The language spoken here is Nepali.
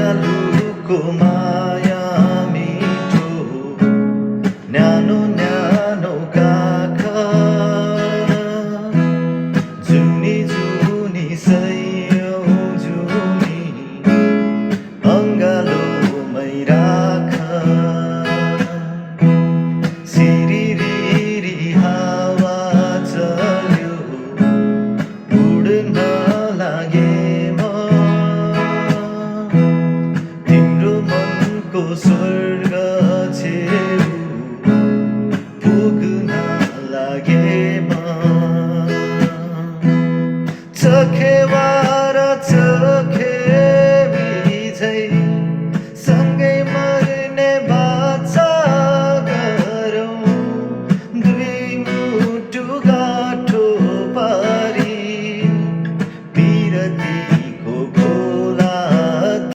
मायालुको माया मिठो न्यानो न्यानो काखा जुनी जुनी सयौं जुनी अङ्गालोमै राख सिरिरिरी हावा चल्यो उड्न लागे म तिम्रो मनको स्वर